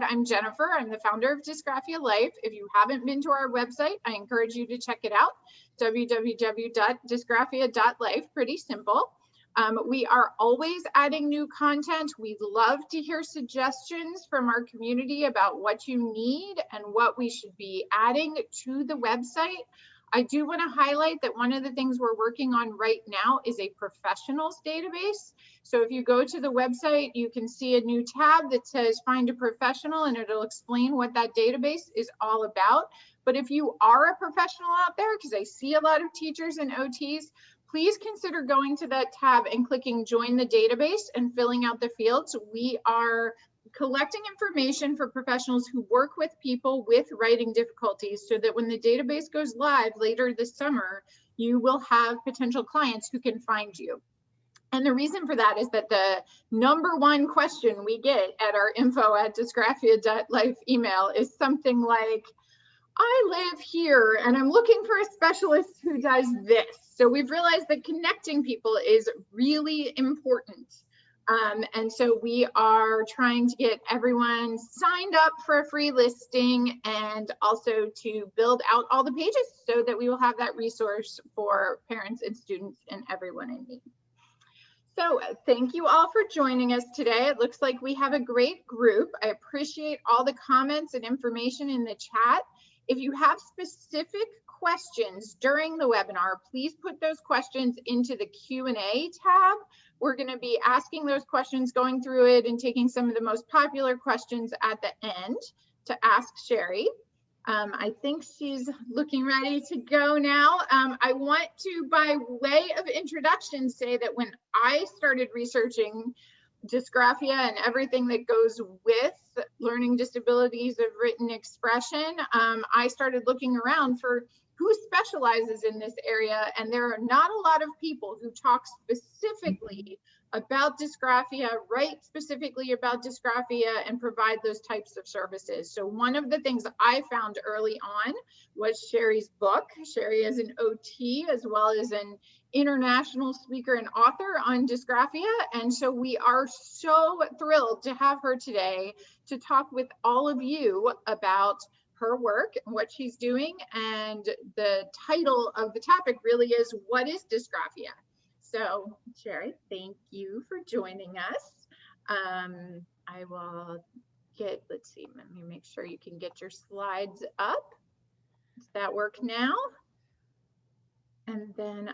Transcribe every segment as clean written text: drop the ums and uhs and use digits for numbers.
I'm Jennifer. I'm the founder of Dysgraphia Life. If you haven't been to our website, I encourage you to check it out, www.dysgraphia.life. Pretty simple. We are always adding new content. We'd love to hear suggestions from our community about what you need and what we should be adding to the website. I do want to highlight that one of the things we're working on right now is a professionals database. So if you go to the website, you can see a new tab that says find a professional, and it'll explain what that database is all about. But if you are a professional out there, because I see a lot of teachers and OTs, please consider going to that tab and clicking join the database and filling out the fields. We are collecting information for professionals who work with people with writing difficulties so that when the database goes live later this summer, you will have potential clients who can find you. And the reason for that is that the #1 question we get at our info@dysgraphia.life email is something like, I live here and I'm looking for a specialist who does this. So we've realized that connecting people is really important. And so we are trying to get everyone signed up for a free listing and also to build out all the pages so that we will have that resource for parents and students and everyone in need. So thank you all for joining us today. It looks like we have a great group. I appreciate all the comments and information in the chat. If you have specific questions during the webinar, please put those questions into the Q&A tab. We're going to be asking those questions, going through it, and taking some of the most popular questions at the end to ask Cheri. I think she's looking ready to go now. I want to, by way of introduction, say that when I started researching dysgraphia and everything that goes with learning disabilities of written expression, I started looking around for who specializes in this area, and there are not a lot of people who talk specifically about dysgraphia, write specifically about dysgraphia, and provide those types of services. So one of the things I found early on was Cheri's book. Cheri is an OT as well as an international speaker and author on dysgraphia, and so we are so thrilled to have her today to talk with all of you about her work and what she's doing. And the title of the topic really is, what is dysgraphia? So Cheri, thank you for joining us. I will get, let's see, let me make sure you can get your slides up. Does that work now? And then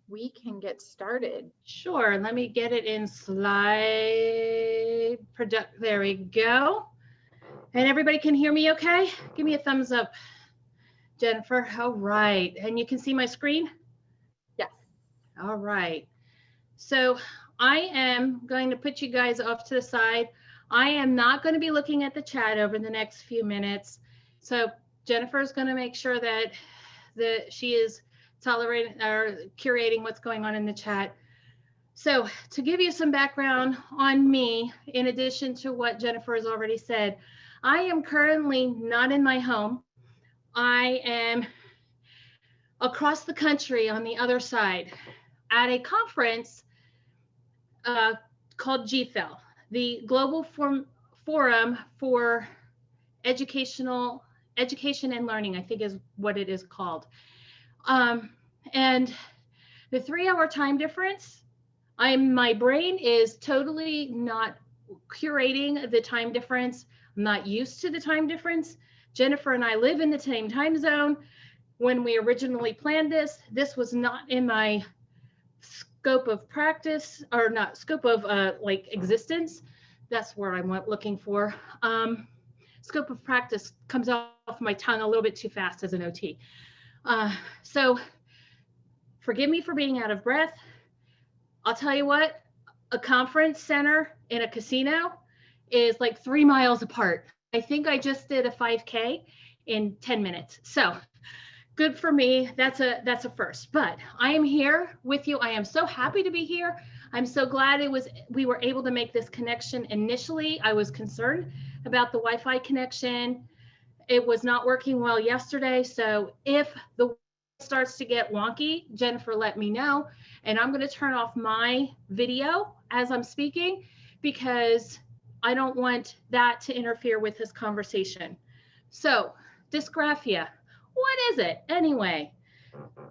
we can get started. Sure, let me get it in slide product. There we go. And everybody can hear me okay? Give me a thumbs up, Jennifer. All right, and you can see my screen? Yes. All right. So I am going to put you guys off to the side. I am not going to be looking at the chat over the next few minutes. So Jennifer is going to make sure that she is tolerating or curating what's going on in the chat. So to give you some background on me, in addition to what Jennifer has already said, I am currently not in my home. I am across the country on the other side at a conference called GPHEL, the Global Forum for Education and Learning, I think is what it is called. And the 3-hour time difference, my brain is totally not curating the time difference. I'm not used to the time difference. Jennifer and I live in the same time zone. When we originally planned this was not in my scope of practice, or not scope of like existence. That's where I'm looking for. Scope of practice comes off my tongue a little bit too fast as an OT. So forgive me for being out of breath. I'll tell you what, a conference center in a casino is like 3 miles apart. I think I just did a 5K in 10 minutes. So good for me. That's a first. But I am here with you. I am so happy to be here. I'm so glad we were able to make this connection initially. I was concerned about the Wi-Fi connection. It was not working well yesterday. So if the starts to get wonky, Jennifer, let me know. And I'm going to turn off my video as I'm speaking, because I don't want that to interfere with this conversation. So, dysgraphia, what is it anyway?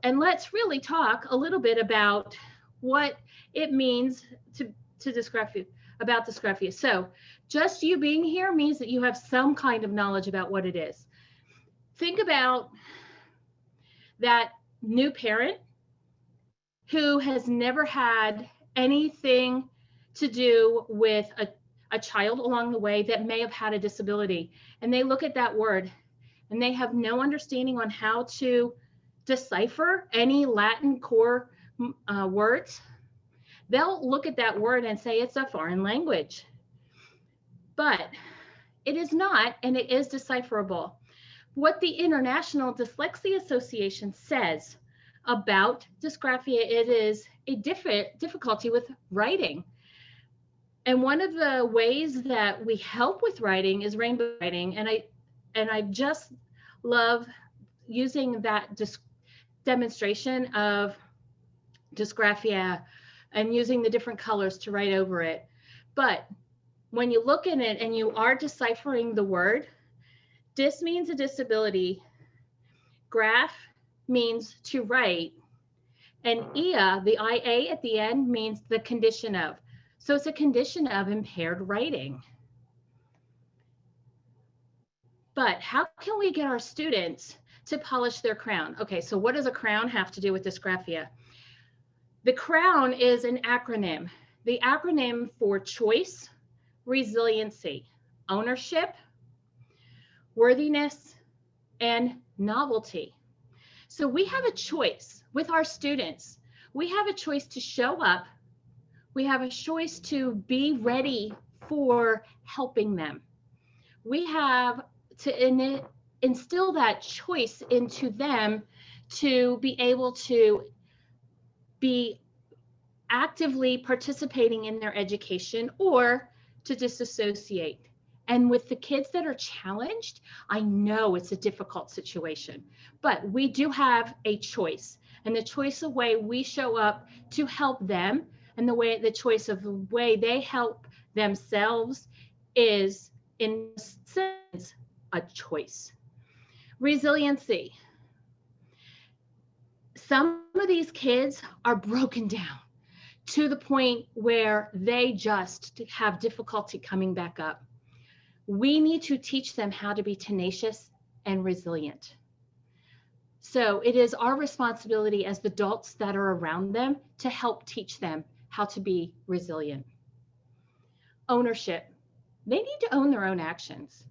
And let's really talk a little bit about what it means to dysgraphia, about dysgraphia. So, just you being here means that you have some kind of knowledge about what it is. Think about that new parent who has never had anything to do with a child along the way that may have had a disability. And they look at that word and they have no understanding on how to decipher any Latin core words. They'll look at that word and say it's a foreign language. But it is not, and it is decipherable. What the International Dyslexia Association says about dysgraphia, it is a difficulty with writing. And one of the ways that we help with writing is rainbow writing. And I just love using that demonstration of dysgraphia and using the different colors to write over it. But when you look in it and you are deciphering the word, dis means a disability, graph means to write, and ia, the ia at the end, means the condition of. So it's a condition of impaired writing. But how can we get our students to polish their crown? Okay, so what does a crown have to do with dysgraphia? The crown is an acronym. The acronym for choice, resiliency, ownership, worthiness, and novelty. So we have a choice with our students. We have a choice to show up. We have a choice to be ready for helping them. We have to instill that choice into them to be able to be actively participating in their education or to disassociate. And with the kids that are challenged, I know it's a difficult situation, but we do have a choice. And the choice of way we show up to help them and the choice of the way they help themselves is, in a sense, a choice. Resiliency. Some of these kids are broken down to the point where they just have difficulty coming back up. We need to teach them how to be tenacious and resilient. So it is our responsibility as the adults that are around them to help teach them how to be resilient. Ownership. They need to own their own actions.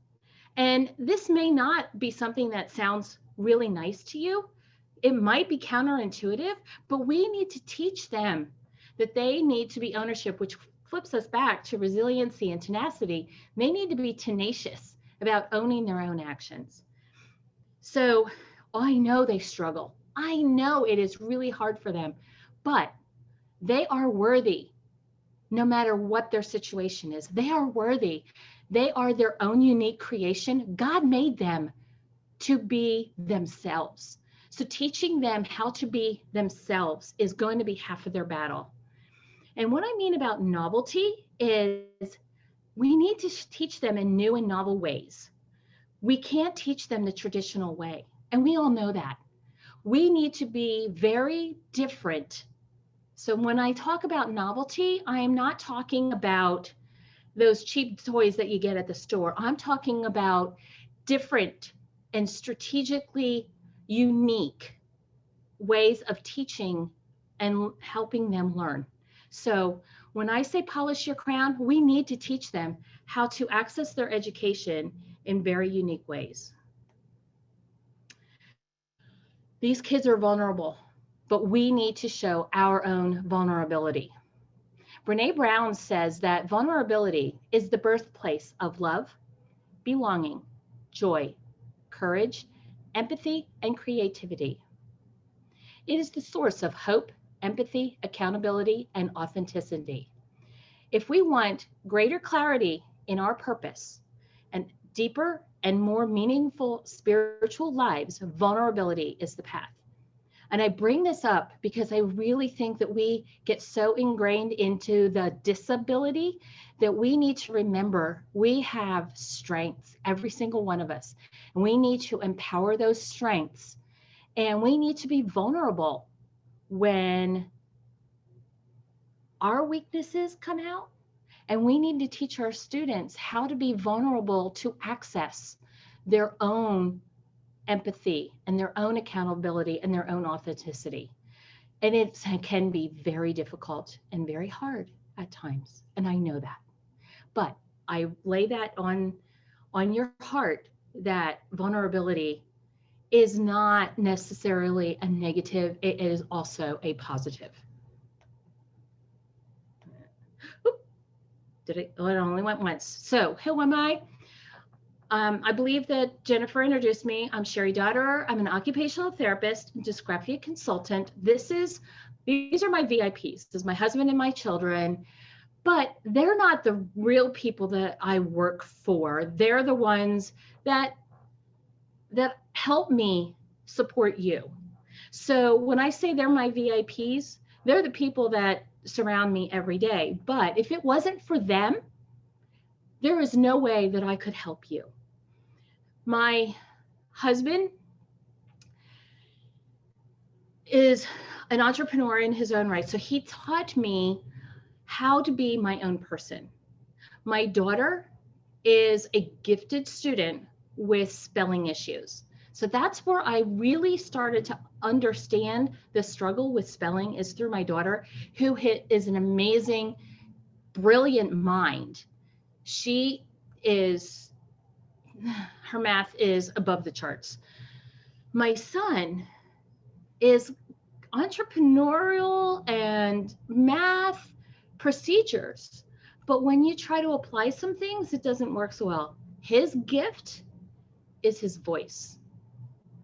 And this may not be something that sounds really nice to you. It might be counterintuitive, but we need to teach them that they need to be ownership, which flips us back to resiliency and tenacity. They need to be tenacious about owning their own actions. So I know they struggle. I know it is really hard for them, but they are worthy no matter what their situation is. They are worthy. They are their own unique creation. God made them to be themselves. So teaching them how to be themselves is going to be half of their battle. And what I mean about novelty is we need to teach them in new and novel ways. We can't teach them the traditional way. And we all know that. We need to be very different. So when I talk about novelty, I am not talking about those cheap toys that you get at the store. I'm talking about different and strategically unique ways of teaching and helping them learn. So when I say polish your crown, we need to teach them how to access their education in very unique ways. These kids are vulnerable, but we need to show our own vulnerability. Brene Brown says that vulnerability is the birthplace of love, belonging, joy, courage, empathy, and creativity. It is the source of hope, empathy, accountability, and authenticity. If we want greater clarity in our purpose and deeper and more meaningful spiritual lives, vulnerability is the path. And I bring this up because I really think that we get so ingrained into the disability that we need to remember we have strengths, every single one of us. And we need to empower those strengths. And we need to be vulnerable when our weaknesses come out. And we need to teach our students how to be vulnerable to access their own empathy and their own accountability and their own authenticity. And it can be very difficult and very hard at times. And I know that. But I lay that on your heart, that vulnerability is not necessarily a negative, it is also a positive. It only went once. So who am I? I believe that Jennifer introduced me. I'm Cheri Dotterer. I'm an occupational therapist, dysgraphia consultant. These are my VIPs. This is my husband and my children, but they're not the real people that I work for. They're the ones that help me support you. So when I say they're my VIPs, they're the people that surround me every day. But if it wasn't for them, there is no way that I could help you. My husband is an entrepreneur in his own right. So he taught me how to be my own person. My daughter is a gifted student with spelling issues. So that's where I really started to understand the struggle with spelling, is through my daughter, who is an amazing, brilliant mind. Her math is above the charts. My son is entrepreneurial and math procedures, but when you try to apply some things, it doesn't work so well. His gift is his voice.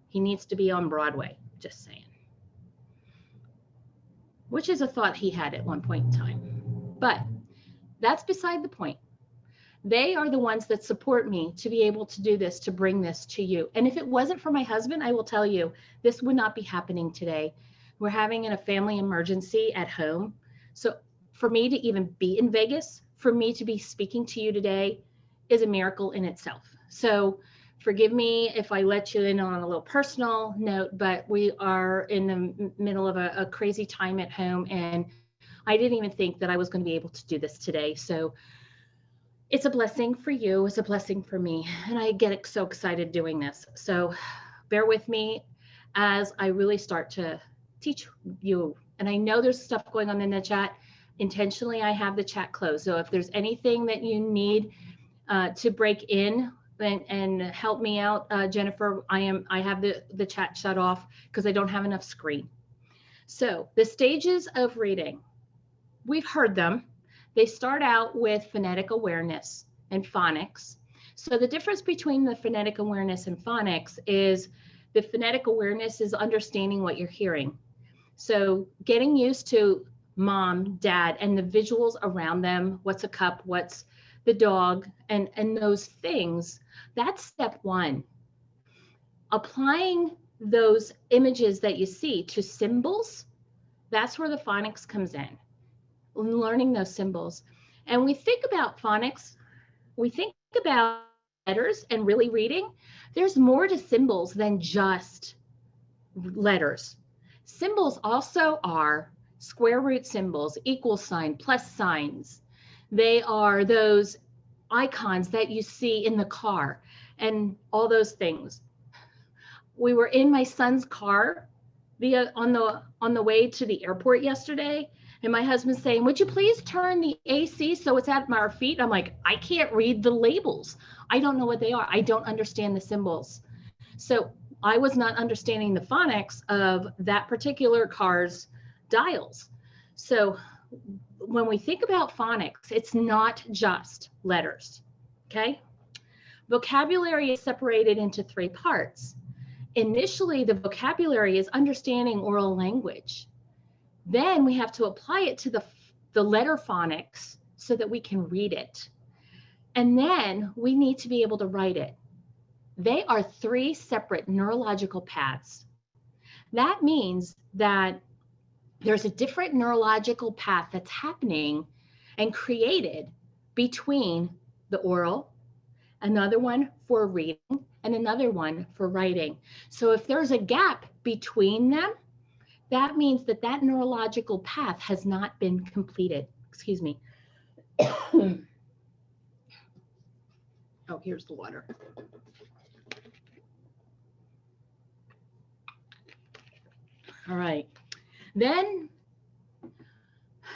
He needs to be on Broadway, just saying. Which is a thought he had at one point in time. But that's beside the point. They are the ones that support me to be able to do this, to bring this to you. And if it wasn't for my husband, I will tell you, this would not be happening today. We're having a family emergency at home. So for me to even be in Vegas, for me to be speaking to you today is a miracle in itself. So forgive me if I let you in on a little personal note, but we are in the middle of a crazy time at home, and I didn't even think that I was going to be able to do this today. So it's a blessing for you. It's a blessing for me. And I get so excited doing this. So bear with me as I really start to teach you. And I know there's stuff going on in the chat. Intentionally, I have the chat closed. So if there's anything that you need to break in and help me out, Jennifer, I have the chat shut off because I don't have enough screen. So the stages of reading, we've heard them. They start out with phonetic awareness and phonics. So the difference between the phonetic awareness and phonics is the phonetic awareness is understanding what you're hearing. So getting used to mom, dad, and the visuals around them, what's a cup, what's the dog, and those things, that's step one. Applying those images that you see to symbols, that's where the phonics comes in. Learning those symbols. And we think about phonics, we think about letters and really reading. There's more to symbols than just letters. Symbols also are square root symbols, equal sign, plus signs. They are those icons that you see in the car and all those things. We were in my son's car on the way to the airport yesterday, and my husband's saying, would you please turn the AC so it's at our feet? I'm like, I can't read the labels. I don't know what they are. I don't understand the symbols. So I was not understanding the phonics of that particular car's dials. So when we think about phonics, it's not just letters, okay? Vocabulary is separated into three parts. Initially, the vocabulary is understanding oral language. Then we have to apply it to the letter phonics so that we can read it. And then we need to be able to write it. They are three separate neurological paths. That means that there's a different neurological path that's happening and created between the oral, another one for reading, and another one for writing. So if there's a gap between them, that means that that neurological path has not been completed. Excuse me. Oh, here's the water. All right. Then,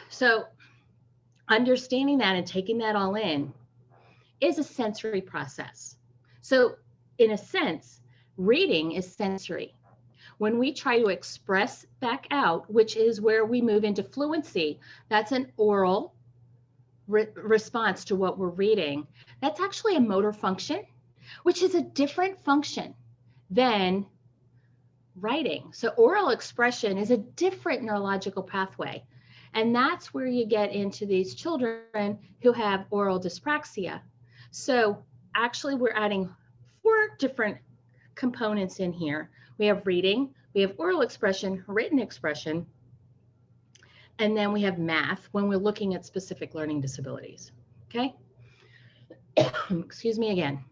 so understanding that and taking that all in is a sensory process. So in a sense, reading is sensory. When we try to express back out, which is where we move into fluency, that's an oral response to what we're reading. That's actually a motor function, which is a different function than writing. So oral expression is a different neurological pathway. And that's where you get into these children who have oral dyspraxia. So actually we're adding 4 different components in here. We have reading, we have oral expression, written expression, and then we have math when we're looking at specific learning disabilities. Okay. Excuse me again.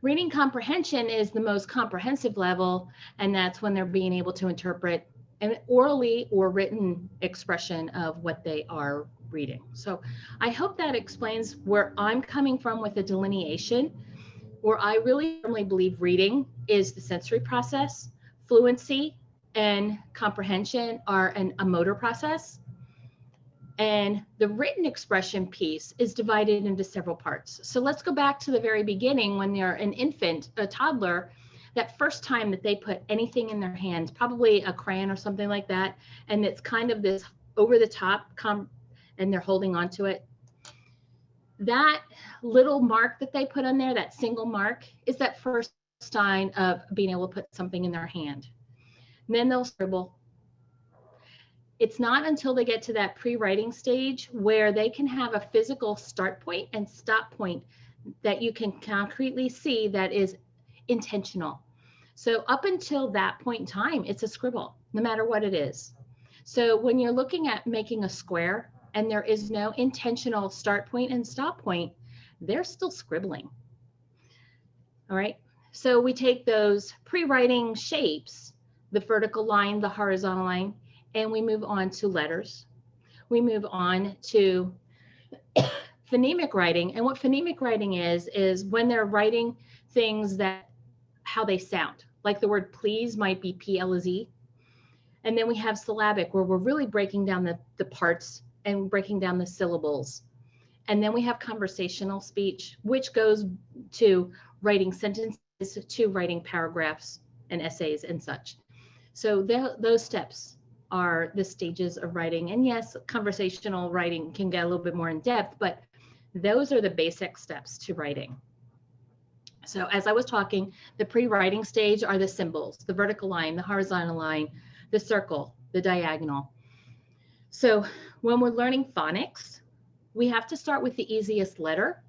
Reading comprehension is the most comprehensive level, and that's when they're being able to interpret an orally or written expression of what they are reading. So I hope that explains where I'm coming from with the delineation, where I really firmly believe reading is the sensory process, fluency and comprehension are a motor process. And the written expression piece is divided into several parts. So let's go back to the very beginning when they're an infant, a toddler, that first time that they put anything in their hands, probably a crayon or something like that, and it's kind of this over the top, and they're holding on to it. That little mark that they put on there, that single mark, is that first sign of being able to put something in their hand. And then they'll scribble. It's not until they get to that pre-writing stage where they can have a physical start point and stop point that you can concretely see that is intentional. So up until that point in time, it's a scribble, no matter what it is. So when you're looking at making a square and there is no intentional start point and stop point, they're still scribbling. All right. So we take those pre-writing shapes, the vertical line, the horizontal line, and we move on to letters. We move on to phonemic writing. And what phonemic writing is when they're writing things that how they sound, like the word please might be P-L-Z. And then we have syllabic, where we're really breaking down the parts and breaking down the syllables. And then we have conversational speech, which goes to writing sentences, to writing paragraphs and essays and such. So those steps are the stages of writing. And yes, conversational writing can get a little bit more in depth, but those are the basic steps to writing. So as I was talking, the pre-writing stage are the symbols, the vertical line, the horizontal line, the circle, the diagonal. So when we're learning phonics, we have to start with the easiest letter.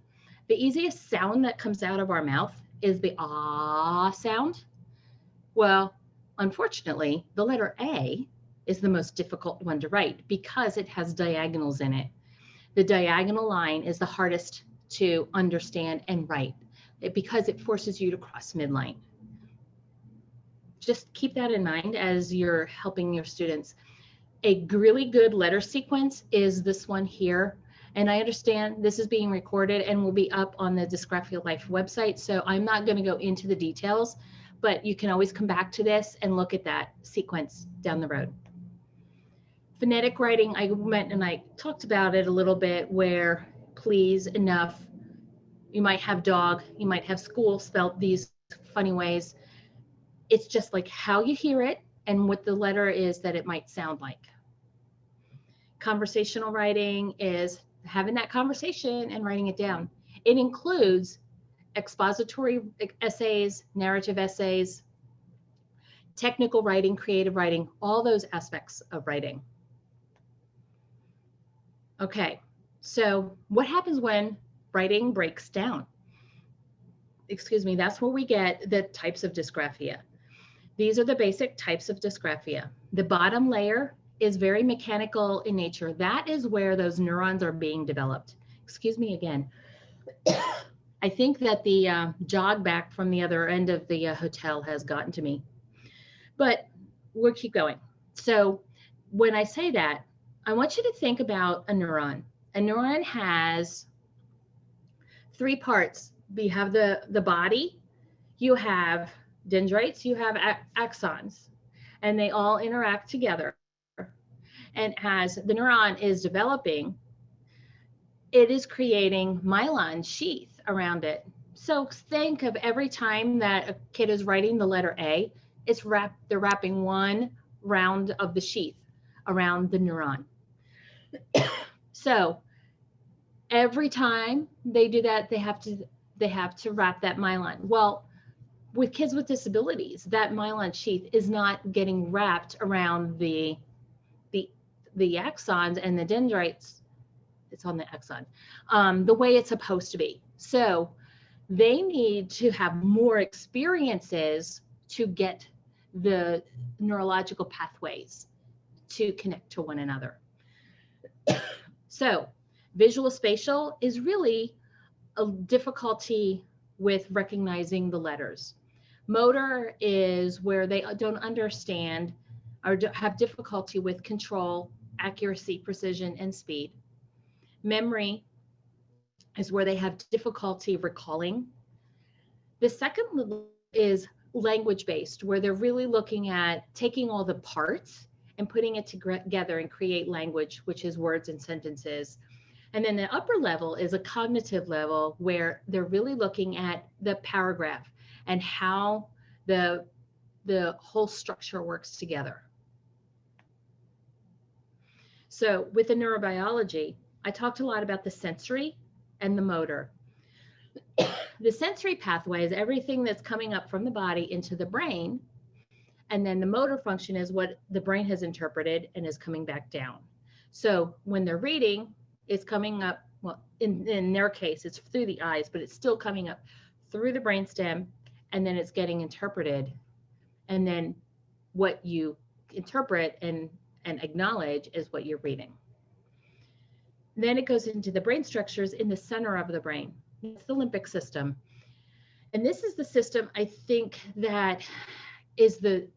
The easiest sound that comes out of our mouth is the ah sound. Well, unfortunately, the letter A is the most difficult one to write because it has diagonals in it. The diagonal line is the hardest to understand and write because it forces you to cross midline. Just keep that in mind as you're helping your students. A really good letter sequence is this one here. And I understand this is being recorded and will be up on the Dysgraphia Life website. So I'm not going to go into the details, but you can always come back to this and look at that sequence down the road. Phonetic writing, I went and I talked about it a little bit, where please, enough. You might have dog, you might have school spelled these funny ways. It's just like how you hear it and what the letter is that it might sound like. Conversational writing is having that conversation and writing it down. It includes expository essays, narrative essays, technical writing, creative writing, all those aspects of writing. Okay, so what happens when writing breaks down? Excuse me, that's where we get the types of dysgraphia. These are the basic types of dysgraphia. The bottom layer is very mechanical in nature. That is where those neurons are being developed. Excuse me again. I think that the jog back from the other end of the hotel has gotten to me, but we'll keep going. So when I say that, I want you to think about a neuron. A neuron has 3 parts. You have the body, you have dendrites, you have axons, and they all interact together. And as the neuron is developing, it is creating myelin sheath around it. So think of every time that a kid is writing the letter A, they're wrapping one round of the sheath around the neuron. So every time they do that, they have to wrap that myelin. Well, with kids with disabilities, that myelin sheath is not getting wrapped around the axons and the dendrites. It's on the axon, the way it's supposed to be. So they need to have more experiences to get the neurological pathways to connect to one another. So visual spatial is really a difficulty with recognizing the letters. Motor is where they don't understand or have difficulty with control, accuracy, precision, and speed. Memory is where they have difficulty recalling. The second level is language-based, where they're really looking at taking all the parts and putting it together and create language, which is words and sentences. And then the upper level is a cognitive level, where they're really looking at the paragraph and how the whole structure works together. So with the neurobiology, I talked a lot about the sensory and the motor. The sensory pathway is everything that's coming up from the body into the brain. And then the motor function is what the brain has interpreted and is coming back down. So when they're reading, it's coming up, well, in their case, it's through the eyes, but it's still coming up through the brainstem, and then it's getting interpreted. And then what you interpret and acknowledge is what you're reading. Then it goes into the brain structures in the center of the brain. It's the limbic system. And this is the system, I think, that is the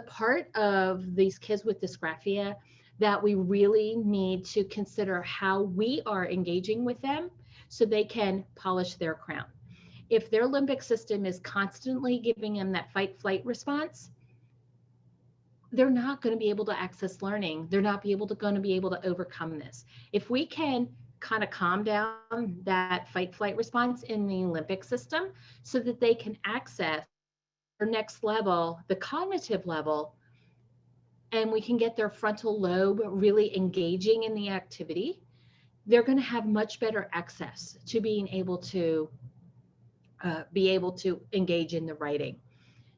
part of these kids with dysgraphia that we really need to consider how we are engaging with them so they can polish their crown. If their limbic system is constantly giving them that fight-flight response, they're not going to be able to access learning. They're not going to be able to overcome this. If we can kind of calm down that fight-flight response in the limbic system so that they can access their next level, the cognitive level, and we can get their frontal lobe really engaging in the activity, they're going to have much better access to being able to engage in the writing.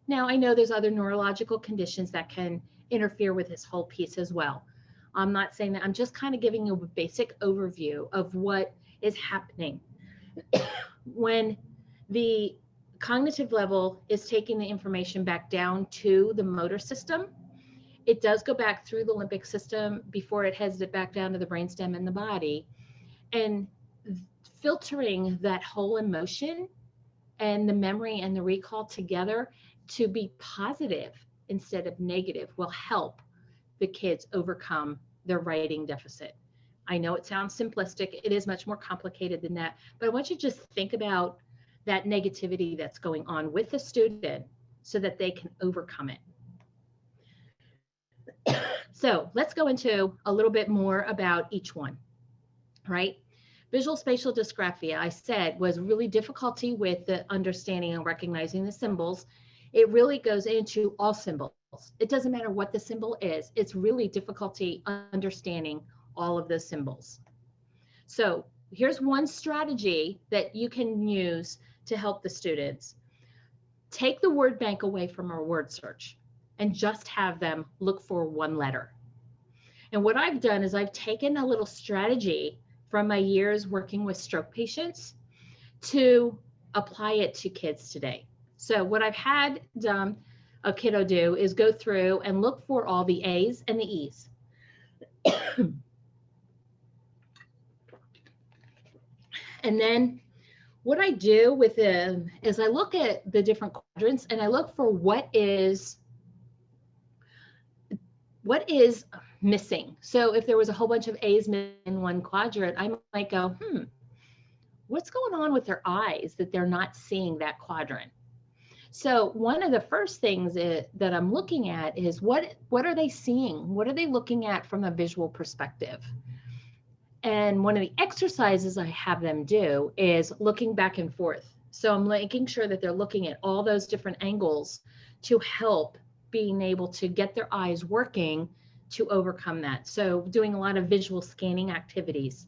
Now, I know there's other neurological conditions that can interfere with this whole piece as well. I'm not saying that. I'm just kind of giving you a basic overview of what is happening. When the cognitive level is taking the information back down to the motor system, it does go back through the limbic system before it heads it back down to the brainstem and the body. And filtering that whole emotion and the memory and the recall together to be positive instead of negative will help the kids overcome their writing deficit. I know it sounds simplistic. It is much more complicated than that, but I want you to just think about that negativity that's going on with the student so that they can overcome it. So let's go into a little bit more about each one, right? Visual spatial dysgraphia, I said, was really difficulty with the understanding and recognizing the symbols. It really goes into all symbols. It doesn't matter what the symbol is. It's really difficulty understanding all of those symbols. So here's one strategy that you can use to help the students. Take the word bank away from our word search and just have them look for one letter. And what I've done is I've taken a little strategy from my years working with stroke patients to apply it to kids today. So what I've had done a kiddo do is go through and look for all the A's and the E's. And then what I do with them is I look at the different quadrants and I look for what is missing. So if there was a whole bunch of A's in one quadrant, I might go, what's going on with their eyes that they're not seeing that quadrant? So one of the first things that I'm looking at is what are they seeing? What are they looking at from a visual perspective? And one of the exercises I have them do is looking back and forth. So I'm making sure that they're looking at all those different angles to help being able to get their eyes working to overcome that. So doing a lot of visual scanning activities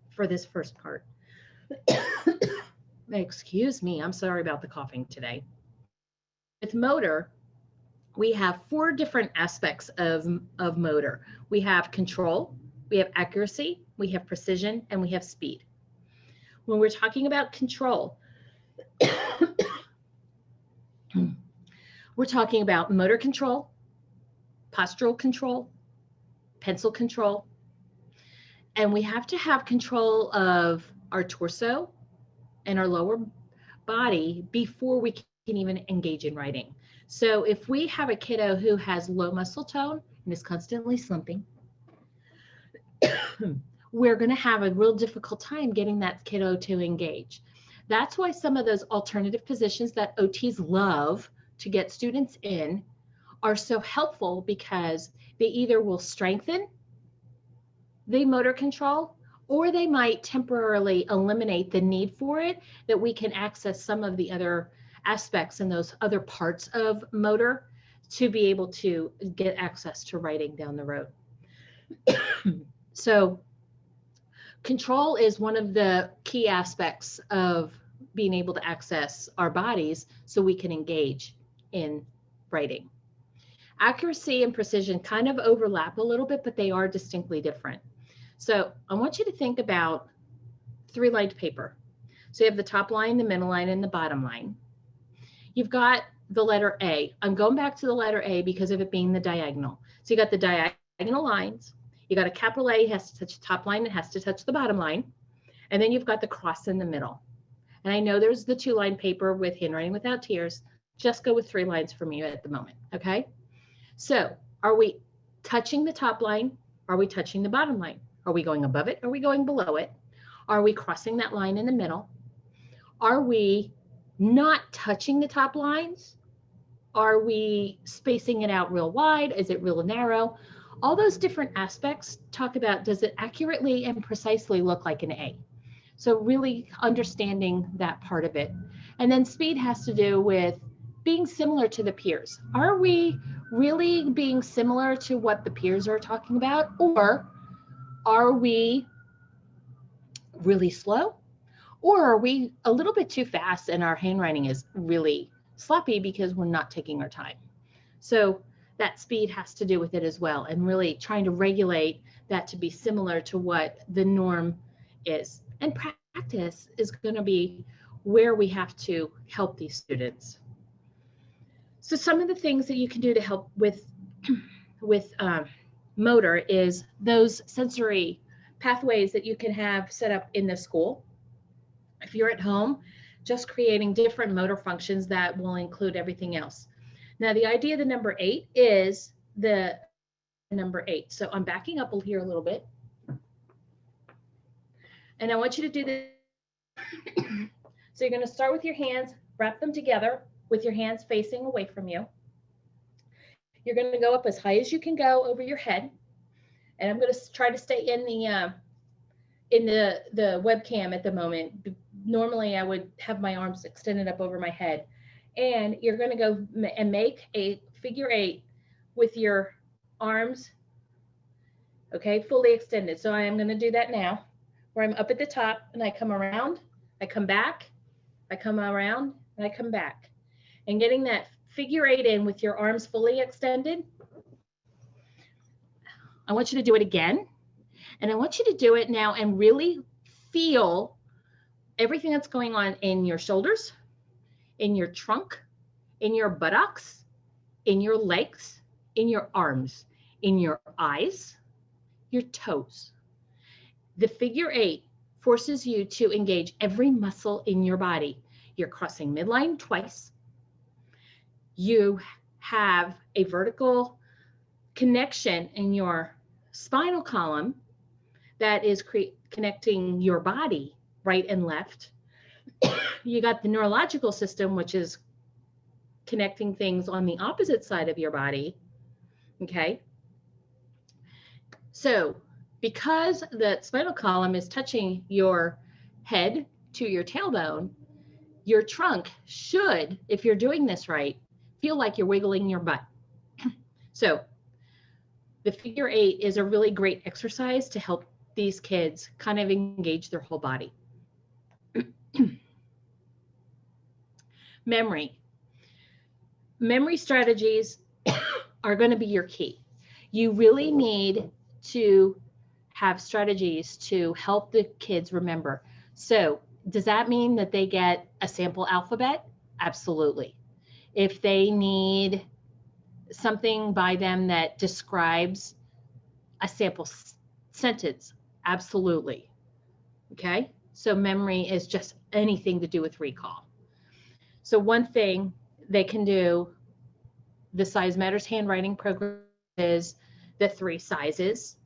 for this first part. Excuse me, I'm sorry about the coughing today. With motor, we have 4 different aspects of motor. We have control, we have accuracy, we have precision, and we have speed. When we're talking about control, we're talking about motor control, postural control, pencil control, and we have to have control of our torso and our lower body before we can even engage in writing. So if we have a kiddo who has low muscle tone and is constantly slumping, we're going to have a real difficult time getting that kiddo to engage. That's why some of those alternative positions that OTs love to get students in are so helpful, because they either will strengthen the motor control or they might temporarily eliminate the need for it, that we can access some of the other aspects and those other parts of motor to be able to get access to writing down the road. So control is one of the key aspects of being able to access our bodies so we can engage in writing. Accuracy and precision kind of overlap a little bit, but they are distinctly different. So I want you to think about 3-lined paper. So you have the top line, the middle line, and the bottom line. You've got the letter A. I'm going back to the letter A because of it being the diagonal. So you got the diagonal lines. You got a capital A, it has to touch the top line, it has to touch the bottom line. And then you've got the cross in the middle. And I know there's the 2-line paper with handwriting without tears. Just go with 3 lines for me at the moment, okay? So are we touching the top line? Are we touching the bottom line? Are we going above it? Are we going below it? Are we crossing that line in the middle? Are we not touching the top lines? Are we spacing it out real wide? Is it real narrow? All those different aspects talk about, does it accurately and precisely look like an A? So really understanding that part of it. And then speed has to do with being similar to the peers. Are we really being similar to what the peers are talking about? Or are we really slow? Or are we a little bit too fast and our handwriting is really sloppy because we're not taking our time? So that speed has to do with it as well, and really trying to regulate that to be similar to what the norm is. And practice is going to be where we have to help these students. So some of the things that you can do to help with motor is those sensory pathways that you can have set up in the school. If you're at home, just creating different motor functions that will include everything else. Now, the idea of the number 8 is the number 8. So I'm backing up here a little bit. And I want you to do this. So you're going to start with your hands, wrap them together with your hands facing away from you. You're going to go up as high as you can go over your head. And I'm going to try to stay in the webcam at the moment. Normally, I would have my arms extended up over my head. And you're going to go and make a figure 8 with your arms, okay, fully extended. So I am going to do that now, where I'm up at the top and I come around, I come back, I come around, and I come back. And getting that figure 8 in with your arms fully extended. I want you to do it again. And I want you to do it now and really feel everything that's going on in your shoulders, in your trunk, in your buttocks, in your legs, in your arms, in your eyes, your toes. The figure 8 forces you to engage every muscle in your body. You're crossing midline twice. You have a vertical connection in your spinal column that is connecting your body right and left. You got the neurological system, which is connecting things on the opposite side of your body. Okay. So because the spinal column is touching your head to your tailbone, your trunk should, if you're doing this right, feel like you're wiggling your butt. So the figure 8 is a really great exercise to help these kids kind of engage their whole body. Memory. Memory strategies are going to be your key. You really need to have strategies to help the kids remember. So does that mean that they get a sample alphabet? Absolutely. If they need something by them that describes a sample sentence, absolutely. Okay, so memory is just anything to do with recall. So one thing they can do, the Size Matters handwriting program, is the 3 sizes.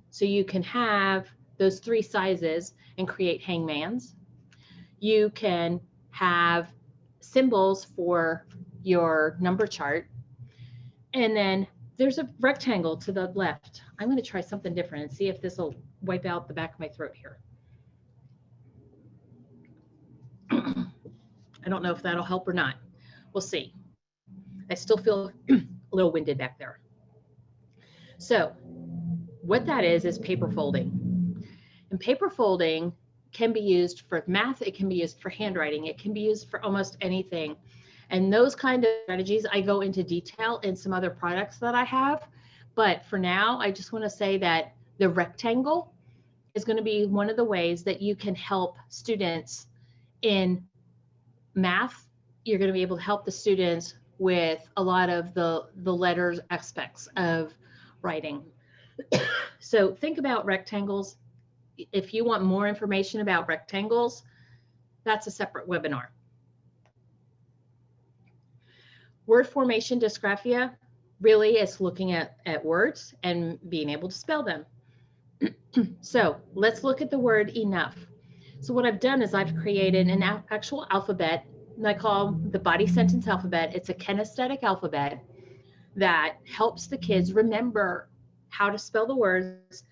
So you can have those 3 sizes and create hangmans. You can have symbols for your number chart. And then there's a rectangle to the left. I'm going to try something different and see if this will wipe out the back of my throat here. I don't know if that'll help or not. We'll see. I still feel a little winded back there. So what that is paper folding. And paper folding can be used for math. It can be used for handwriting. It can be used for almost anything. And those kind of strategies, I go into detail in some other products that I have. But for now, I just want to say that the rectangle is going to be one of the ways that you can help students in math. You're going to be able to help the students with a lot of the letters aspects of writing. So think about rectangles. If you want more information about rectangles, that's a separate webinar. Word formation dysgraphia really is looking at words and being able to spell them. So let's look at the word enough. So what I've done is I've created an actual alphabet, and I call the body sentence alphabet. It's a kinesthetic alphabet that helps the kids remember how to spell the words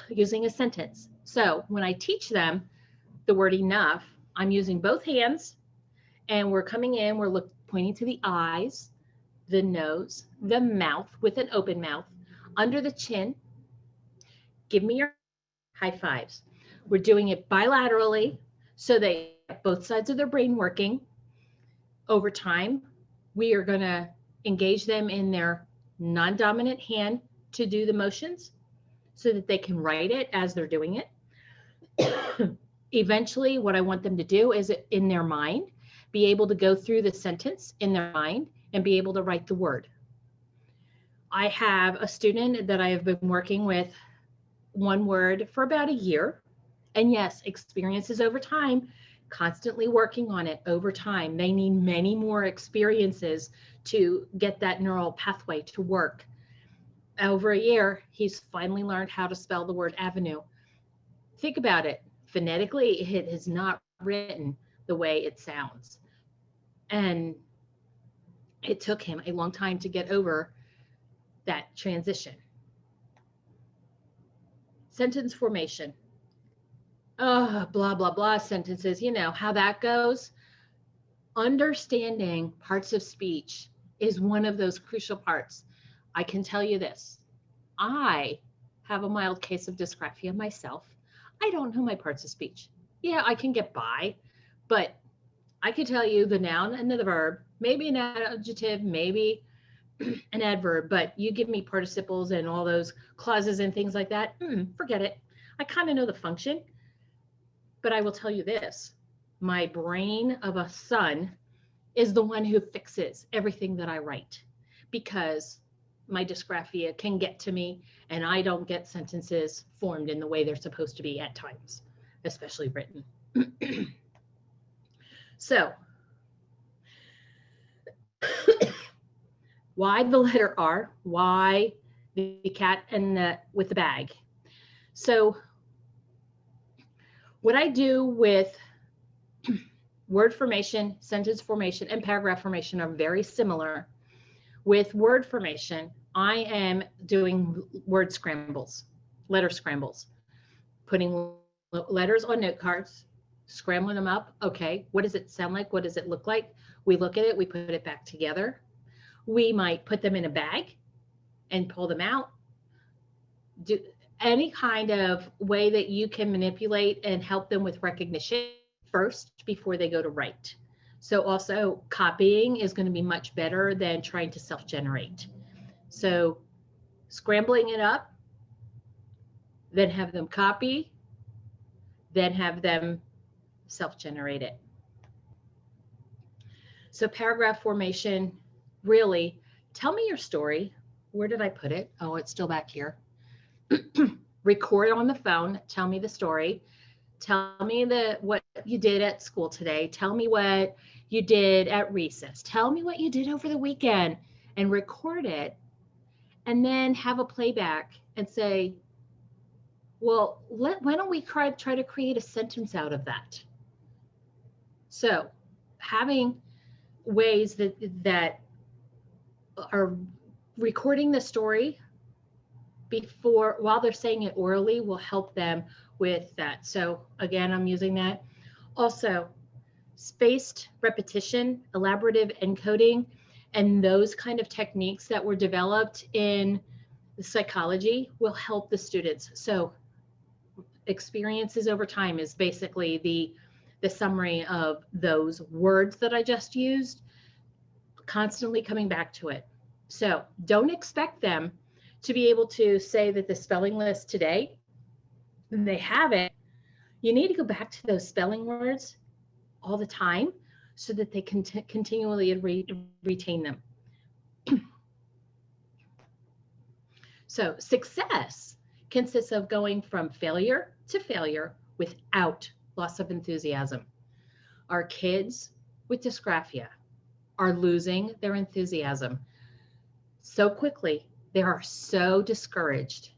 using a sentence. So when I teach them the word enough, I'm using both hands, and we're coming in, we're pointing to the eyes, the nose, the mouth with an open mouth, under the chin. Give me your high fives. We're doing it bilaterally so they have both sides of their brain working. Over time, we are going to engage them in their non-dominant hand to do the motions so that they can write it as they're doing it. Eventually, what I want them to do is in their mind, be able to go through the sentence in their mind and be able to write the word. I have a student that I have been working with one word for about a year. And yes, experiences over time, constantly working on it over time. They need many more experiences to get that neural pathway to work. Over a year, he's finally learned how to spell the word avenue. Think about it. Phonetically, it is not written the way it sounds. And it took him a long time to get over that transition. Sentence formation. Oh, blah, blah, blah sentences. You know how that goes. Understanding parts of speech is one of those crucial parts. I can tell you this. I have a mild case of dysgraphia myself. I don't know my parts of speech. Yeah, I can get by, but I can tell you the noun and the verb, maybe an adjective, maybe an adverb, but you give me participles and all those clauses and things like that, forget it. I kind of know the function, but I will tell you this. My brain of a son is the one who fixes everything that I write. because my dysgraphia can get to me and I don't get sentences formed in the way they're supposed to be at times, especially written. So why the letter R? Why the cat and the with the bag? So what I do with word formation, sentence formation, and paragraph formation are very similar. With word formation, I am doing word scrambles, letter scrambles, putting letters on note cards, scrambling them up. Okay, what does it sound like? What does it look like? We look at it, we put it back together. We might put them in a bag and pull them out. Do any kind of way that you can manipulate and help them with recognition first before they go to write. So also copying is going to be much better than trying to self-generate. So scrambling it up, then have them copy, then have them self-generate it. So paragraph formation, really, tell me your story. Where did I put it? Oh, it's still back here. Record on the phone. Tell me the story. Tell me what you did at school today. Tell me what you did at recess. Tell me what you did over the weekend, and record it. And then have a playback and say, well, why don't we try to create a sentence out of that? So having ways that are recording the story while they're saying it orally will help them with that. So again, I'm using that. Also, spaced repetition, elaborative encoding, and those kind of techniques that were developed in the psychology will help the students. So experiences over time is basically the summary of those words that I just used, constantly coming back to it. So don't expect them to be able to say that the spelling list today, they have it. You need to go back to those spelling words all the time so that they can continually retain them. So success consists of going from failure to failure without loss of enthusiasm. Our kids with dysgraphia are losing their enthusiasm so quickly. They are so discouraged.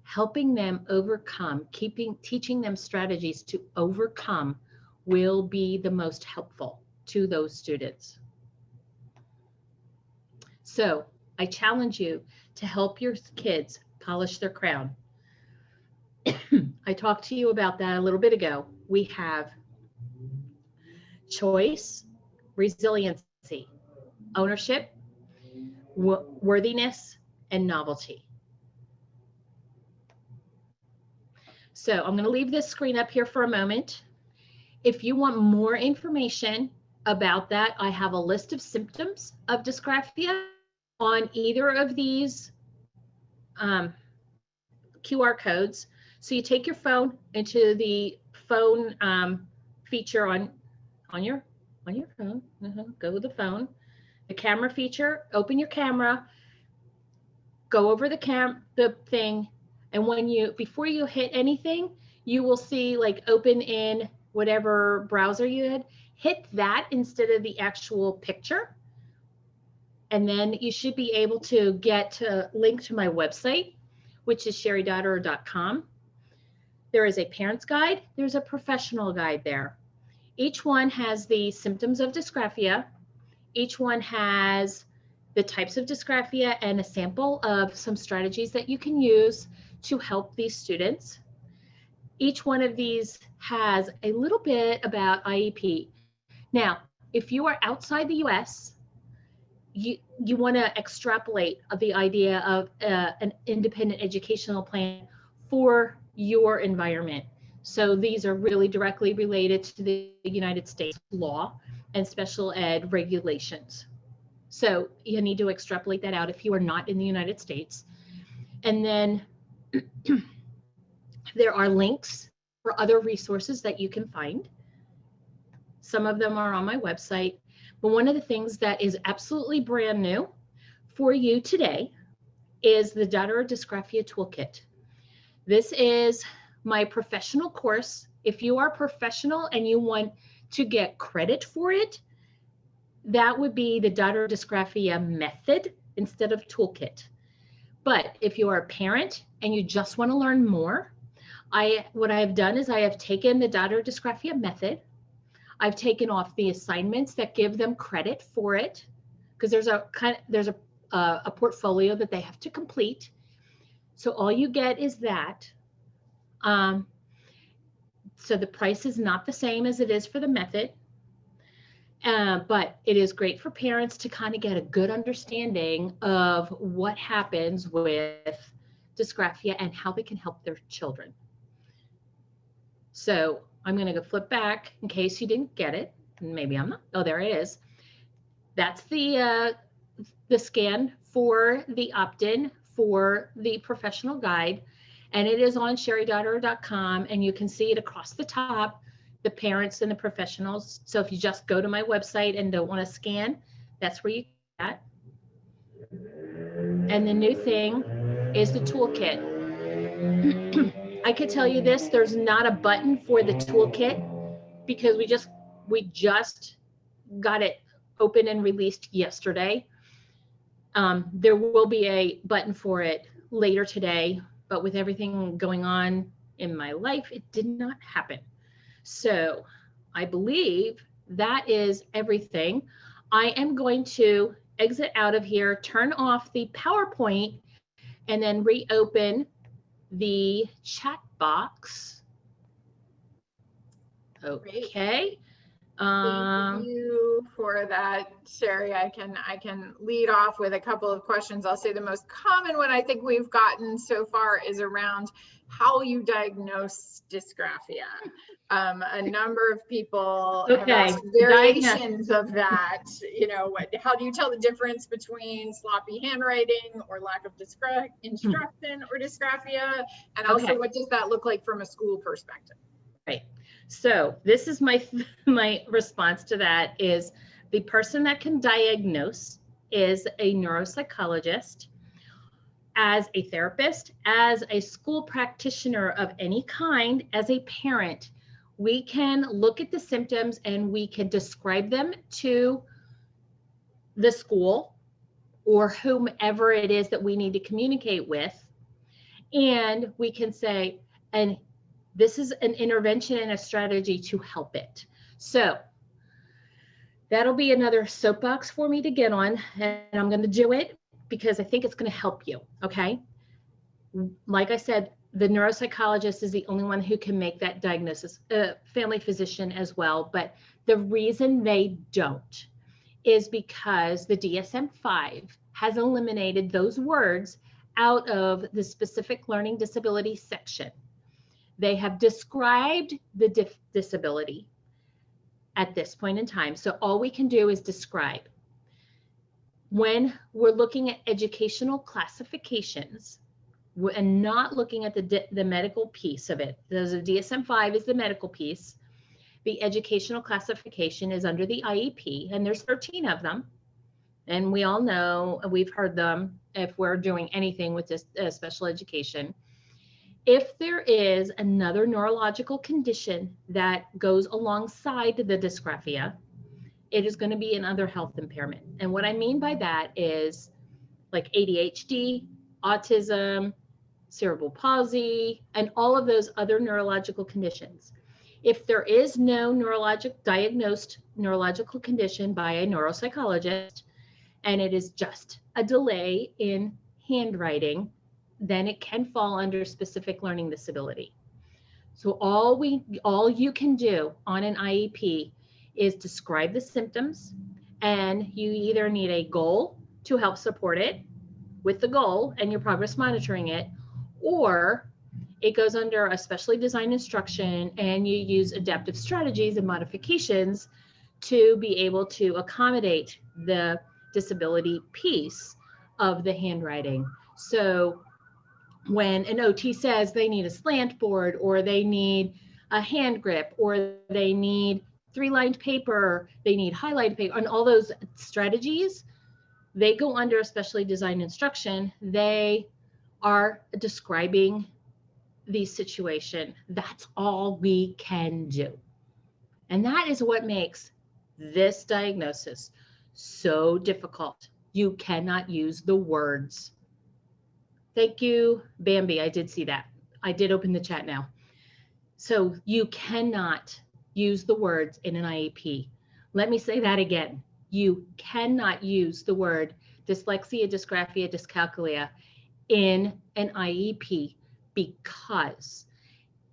Helping them overcome, teaching them strategies to overcome will be the most helpful to those students. So I challenge you to help your kids polish their crown. I talked to you about that a little bit ago. We have choice, resiliency, ownership, worthiness, and novelty. So I'm going to leave this screen up here for a moment. If you want more information about that, I have a list of symptoms of dysgraphia on either of these QR codes. So you take your phone into the phone feature on your phone. Go with the phone, the camera feature. Open your camera. Go over the thing, and before you hit anything, you will see like open in whatever browser you had. Hit that instead of the actual picture, and then you should be able to get a link to my website, which is cheridotterer.com. There is a parent's guide. There's a professional guide there. Each one has the symptoms of dysgraphia. Each one has the types of dysgraphia and a sample of some strategies that you can use to help these students. Each one of these has a little bit about IEP. Now, if you are outside the US, you want to extrapolate the idea of an independent educational plan for your environment. So these are really directly related to the United States law and special ed regulations. So you need to extrapolate that out if you are not in the United States. And then there are links for other resources that you can find. Some of them are on my website. But one of the things that is absolutely brand new for you today is the Dotterer Dysgraphia Toolkit. This is my professional course. If you are professional and you want to get credit for it, that would be the Dotterer Dysgraphia method instead of toolkit. But if you are a parent and you just want to learn more, what I have done is I have taken the Dotterer Dysgraphia method. I've taken off the assignments that give them credit for it, because there's a portfolio that they have to complete. So all you get is that. So the price is not the same as it is for the method, but it is great for parents to kind of get a good understanding of what happens with dysgraphia and how they can help their children. So I'm going to go flip back in case you didn't get it. Maybe I'm not. Oh, there it is. That's the scan for the opt-in for the professional guide. And it is on cheridotterer.com, and you can see it across the top, the parents and the professionals. So if you just go to my website and don't want to scan, that's where you get that. And the new thing is the toolkit. I could tell you this, there's not a button for the toolkit because we just got it open and released yesterday. There will be a button for it later today, but with everything going on in my life, it did not happen. So I believe that is everything. I am going to exit out of here, turn off the PowerPoint, and then reopen the chat box. Okay. Thank you for that, Cheri. I can lead off with a couple of questions. I'll say the most common one I think we've gotten so far is around how you diagnose dysgraphia. A number of people have asked variations of that. You know, how do you tell the difference between sloppy handwriting or lack of instruction or dysgraphia? And also, what does that look like from a school perspective? Right. So this is my response to that is the person that can diagnose is a neuropsychologist. As a therapist, as a school practitioner of any kind, as a parent, we can look at the symptoms and we can describe them to the school or whomever it is that we need to communicate with. And we can say, and this is an intervention and a strategy to help it. So that'll be another soapbox for me to get on, and I'm going to do it because I think it's going to help you. Okay. Like I said, the neuropsychologist is the only one who can make that diagnosis, family physician as well. But the reason they don't is because the DSM-5 has eliminated those words out of the specific learning disability section. They have described the disability at this point in time. So all we can do is describe. When we're looking at educational classifications and not looking at the medical piece of it, there's a DSM-5 is the medical piece. The educational classification is under the IEP, and there's 13 of them. And we all know, we've heard them if we're doing anything with this special education. If there is another neurological condition that goes alongside the dysgraphia, it is going to be another health impairment. And what I mean by that is like ADHD, autism, cerebral palsy, and all of those other neurological conditions. If there is no diagnosed neurological condition by a neuropsychologist, and it is just a delay in handwriting, then it can fall under specific learning disability. So all you can do on an IEP is describe the symptoms, and you either need a goal to help support it with the goal and your progress monitoring it, or it goes under a specially designed instruction and you use adaptive strategies and modifications to be able to accommodate the disability piece of the handwriting. So when an OT says they need a slant board, or they need a hand grip, or they need 3-lined paper, they need highlighted paper, and all those strategies, they go under a specially designed instruction. They are describing the situation. That's all we can do. And that is what makes this diagnosis so difficult. You cannot use the words. Thank you, Bambi. I did see that. I did open the chat now. So you cannot use the words in an IEP. Let me say that again. You cannot use the word dyslexia, dysgraphia, dyscalculia in an IEP because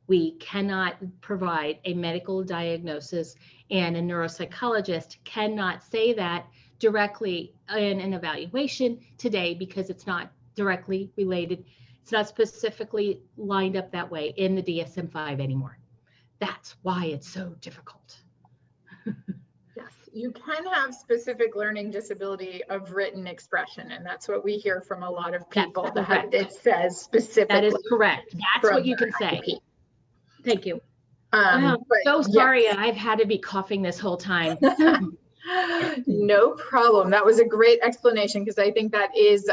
we cannot provide a medical diagnosis, and a neuropsychologist cannot say that directly in an evaluation today because it's not directly related. It's not specifically lined up that way in the DSM-5 anymore. That's why it's so difficult. Yes, you can have specific learning disability of written expression, and that's what we hear from a lot of people. That it says specifically. That is correct. That's what you can say. IEP. Thank you. I'm so sorry. Yes. I've had to be coughing this whole time. No problem. That was a great explanation, because I think that is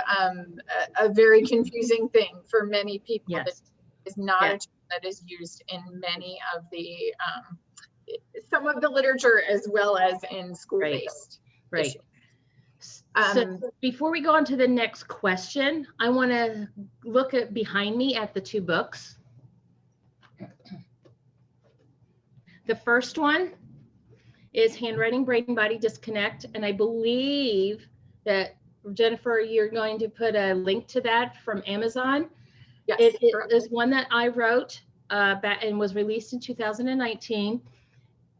a very confusing thing for many people. Yes. That is not a term that is used in many of the some of the literature as well as in school-based. Right. So before we go on to the next question, I want to look at behind me at the two books. The first one is Handwriting, Brain, Body Disconnect. And I believe that, Jennifer, you're going to put a link to that from Amazon. Yes, it is one that I wrote back and was released in 2019.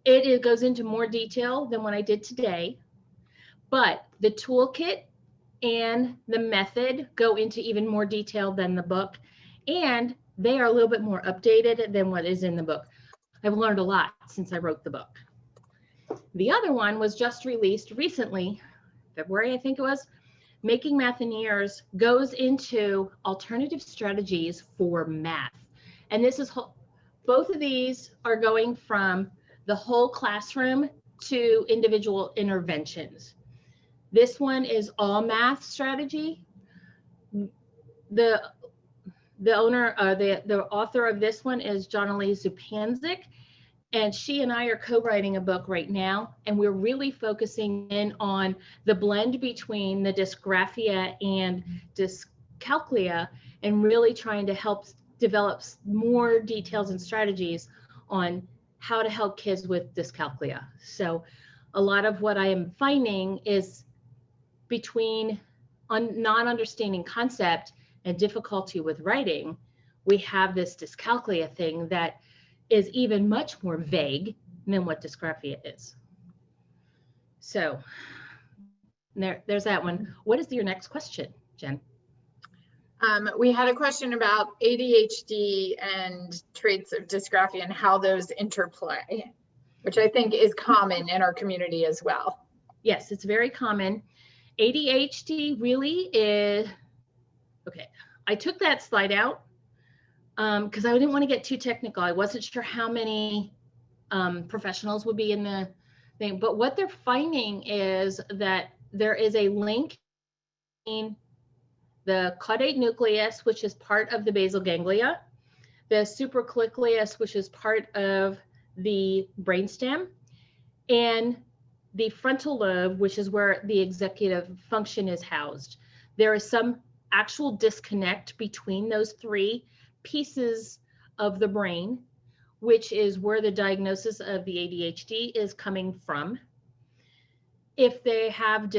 It goes into more detail than what I did today, but the toolkit and the method go into even more detail than the book, and they are a little bit more updated than what is in the book. I've learned a lot since I wrote the book. The other one was just released recently, February, I think it was. Making Math in Years goes into alternative strategies for math. And this is, both of these are going from the whole classroom to individual interventions. This one is all math strategy. The author of this one is Jonalie Zupanzik, and she and I are co-writing a book right now, and we're really focusing in on the blend between the dysgraphia and dyscalculia, and really trying to help develop more details and strategies on how to help kids with dyscalculia. So a lot of what I am finding is between non-understanding concept and difficulty with writing, we have this dyscalculia thing that is even much more vague than what dysgraphia is. So there's that one. What is your next question, Jen? We had a question about ADHD and traits of dysgraphia and how those interplay, which I think is common in our community as well. Yes, it's very common. ADHD really is, okay, I took that slide out because I didn't want to get too technical. I wasn't sure how many professionals would be in the thing, but what they're finding is that there is a link in the caudate nucleus, which is part of the basal ganglia, the supracoccleus, which is part of the brainstem, and the frontal lobe, which is where the executive function is housed. There is some actual disconnect between those three pieces of the brain, which is where the diagnosis of the ADHD is coming from. If they have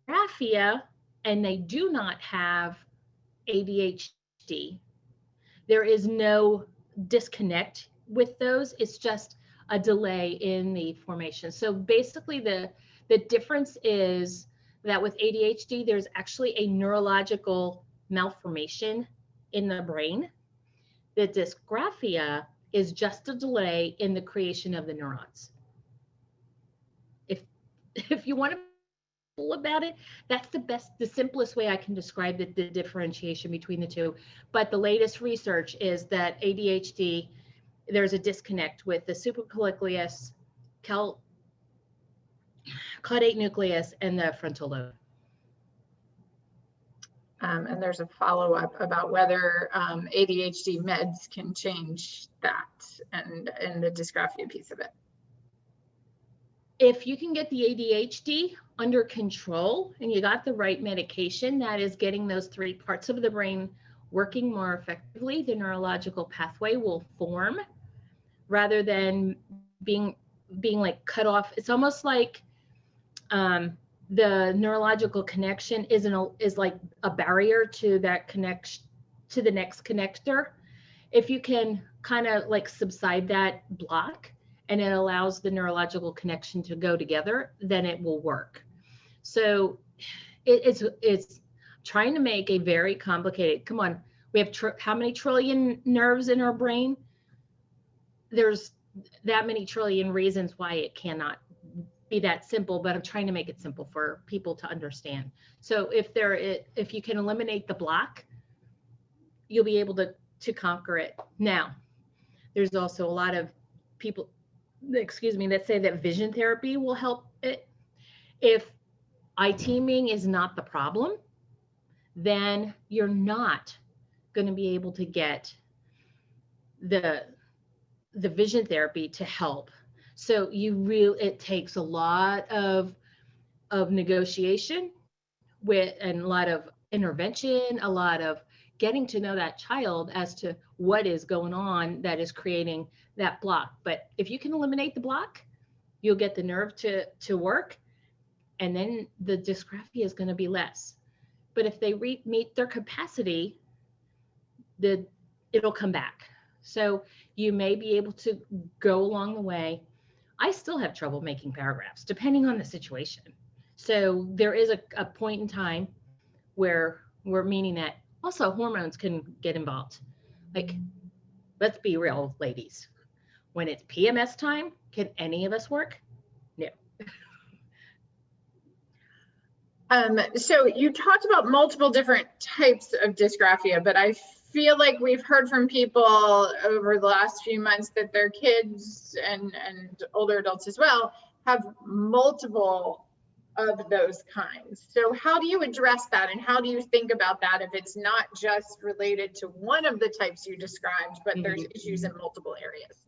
dysgraphia and they do not have ADHD, there is no disconnect with those. It's just a delay in the formation. So basically the difference is that with ADHD, there's actually a neurological malformation in the brain. The dysgraphia is just a delay in the creation of the neurons. If you want to about it, that's the simplest way I can describe the differentiation between the two. But the latest research is that ADHD, there's a disconnect with the supracoccleus, caudate nucleus, and the frontal lobe. And there's a follow-up about whether ADHD meds can change that and the dysgraphia piece of it. If you can get the ADHD under control and you got the right medication that is getting those 3 parts of the brain working more effectively, the neurological pathway will form rather than being like cut off. It's almost like the neurological connection is like a barrier to that connection to the next connector. If you can kind of like subside that block and it allows the neurological connection to go together, then it will work. So it's trying to make a very complicated, come on, we have how many trillion nerves in our brain? There's that many trillion reasons why it cannot be that simple, but I'm trying to make it simple for people to understand. So if you can eliminate the block, you'll be able to conquer it. Now, there's also a lot of people, excuse me, that say that vision therapy will help it. If eye teaming is not the problem, then you're not going to be able to get the vision therapy to help. So it takes a lot of negotiation and a lot of intervention, a lot of getting to know that child as to what is going on that is creating that block. But if you can eliminate the block, you'll get the nerve to work, and then the dysgraphia is going to be less. But if they meet their capacity, it'll come back. So you may be able to go along the way. I still have trouble making paragraphs, depending on the situation. So there is a point in time where we're meaning that also hormones can get involved. Like, let's be real, ladies. When it's PMS time, can any of us work? No. So you talked about multiple different types of dysgraphia, but I feel like we've heard from people over the last few months that their kids and older adults as well have multiple of those kinds. So how do you address that, and how do you think about that if it's not just related to one of the types you described, but there's issues in multiple areas?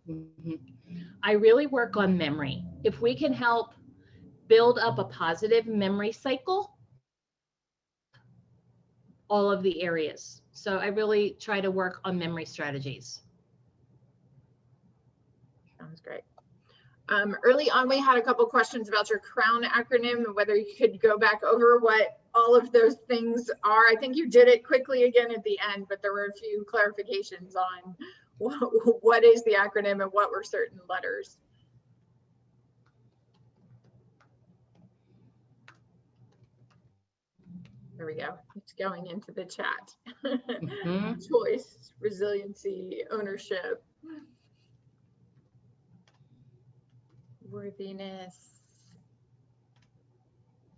I really work on memory. If we can help build up a positive memory cycle, all of the areas. So I really try to work on memory strategies. Sounds great. Early on, we had a couple questions about your CROWN acronym and whether you could go back over what all of those things are. I think you did it quickly again at the end, but there were a few clarifications on what is the acronym and what were certain letters. There we go. It's going into the chat. Choice, resiliency, ownership, worthiness,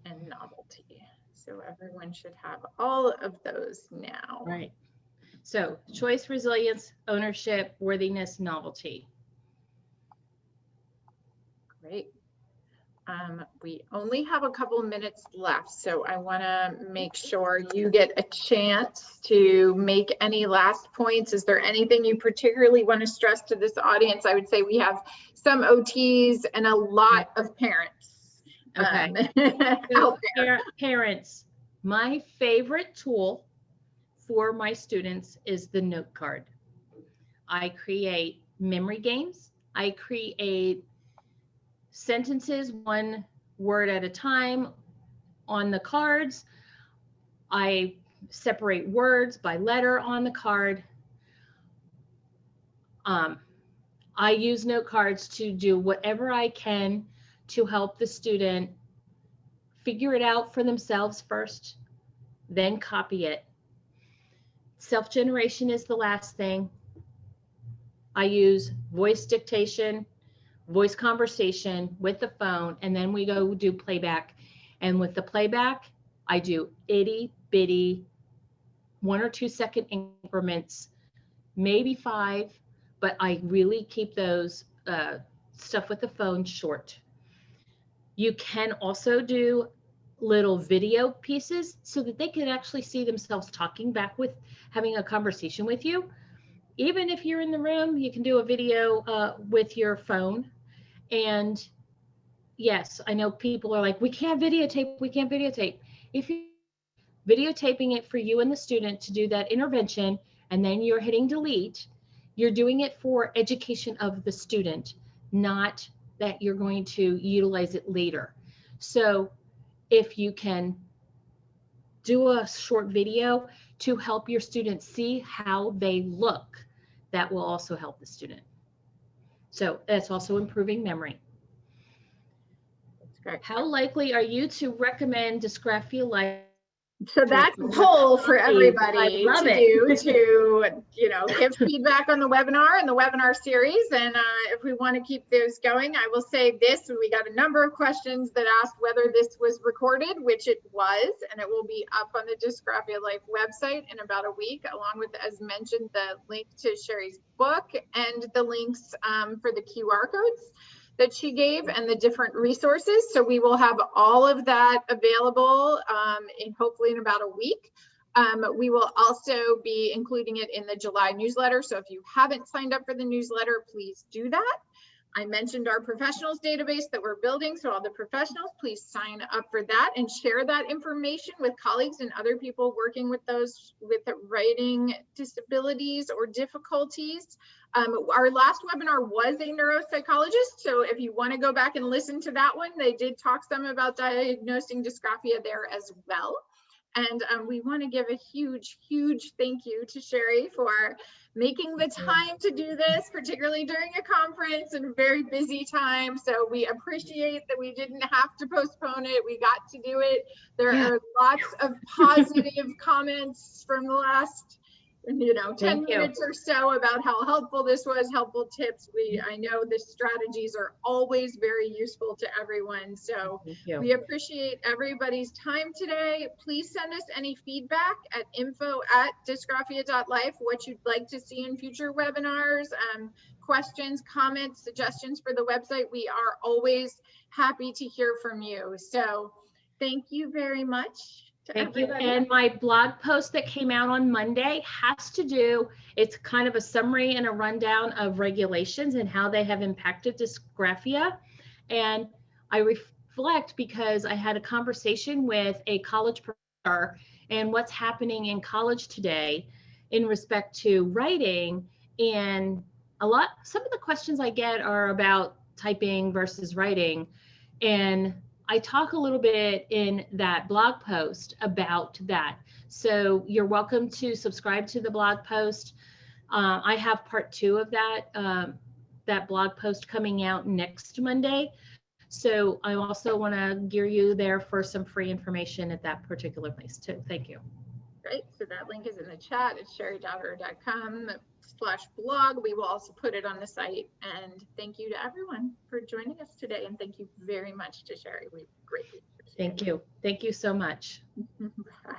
and novelty. So everyone should have all of those now. Right. So choice, resilience, ownership, worthiness, novelty. Great. We only have a couple minutes left, so I want to make sure you get a chance to make any last points. Is there anything you particularly want to stress to this audience? I would say we have some OTs and a lot of parents. Okay. Out there. Parents, my favorite tool for my students is the note card. I create memory games. I create sentences, one word at a time on the cards. I separate words by letter on the card. I use note cards to do whatever I can to help the student figure it out for themselves first, then copy it. Self-generation is the last thing. I use voice dictation, voice conversation with the phone, and then we go do playback. And with the playback, I do itty bitty 1 or 2 second increments, maybe 5, but I really keep those stuff with the phone short. You can also do little video pieces so that they can actually see themselves talking back with, having a conversation with you. Even if you're in the room, you can do a video with your phone. And yes, I know people are like, we can't videotape, we can't videotape. If you videotaping it for you and the student to do that intervention, and then you're hitting delete, you're doing it for education of the student, not that you're going to utilize it later. So if you can do a short video to help your students see how they look, that will also help the student. So that's also improving memory. That's great. How likely are you to recommend Dysgraphia Life? So that's a poll for everybody to do, to, you know, give feedback on the webinar and the webinar series. And if we want to keep those going, I will say this: we got a number of questions that asked whether this was recorded, which it was, and it will be up on the Dysgraphia Life website in about a week, along with, as mentioned, the link to Cheri's book and the links for the QR codes that she gave and the different resources. So we will have all of that available hopefully in about a week. We will also be including it in the July newsletter. So if you haven't signed up for the newsletter, please do that. I mentioned our professionals database that we're building. So all the professionals, please sign up for that and share that information with colleagues and other people working with those with writing disabilities or difficulties. Our last webinar was a neuropsychologist. So if you want to go back and listen to that one, they did talk some about diagnosing dysgraphia there as well. And we want to give a huge, huge thank you to Cheri for making the time to do this, particularly during a conference and a very busy time. So we appreciate that we didn't have to postpone it. We got to do it. There are lots of positive comments from the last 10 minutes or so about how helpful this was, helpful tips. I know the strategies are always very useful to everyone. So we appreciate everybody's time today. Please send us any feedback at info@dysgraphia.life, what you'd like to see in future webinars, questions, comments, suggestions for the website. We are always happy to hear from you. So thank you very much. Thank you. And my blog post that came out on Monday has to do, it's kind of a summary and a rundown of regulations and how they have impacted dysgraphia. And I reflect because I had a conversation with a college professor and what's happening in college today in respect to writing. And some of the questions I get are about typing versus writing. And I talk a little bit in that blog post about that. So you're welcome to subscribe to the blog post. I have part 2 of that blog post coming out next Monday. So I also want to gear you there for some free information at that particular place too. Thank you. Great. So that link is in the chat. It's cheri.dotterer.com/blog. We will also put it on the site. And thank you to everyone for joining us today. And thank you very much to Cheri. We greatly appreciate it. Thank you. Thank you so much.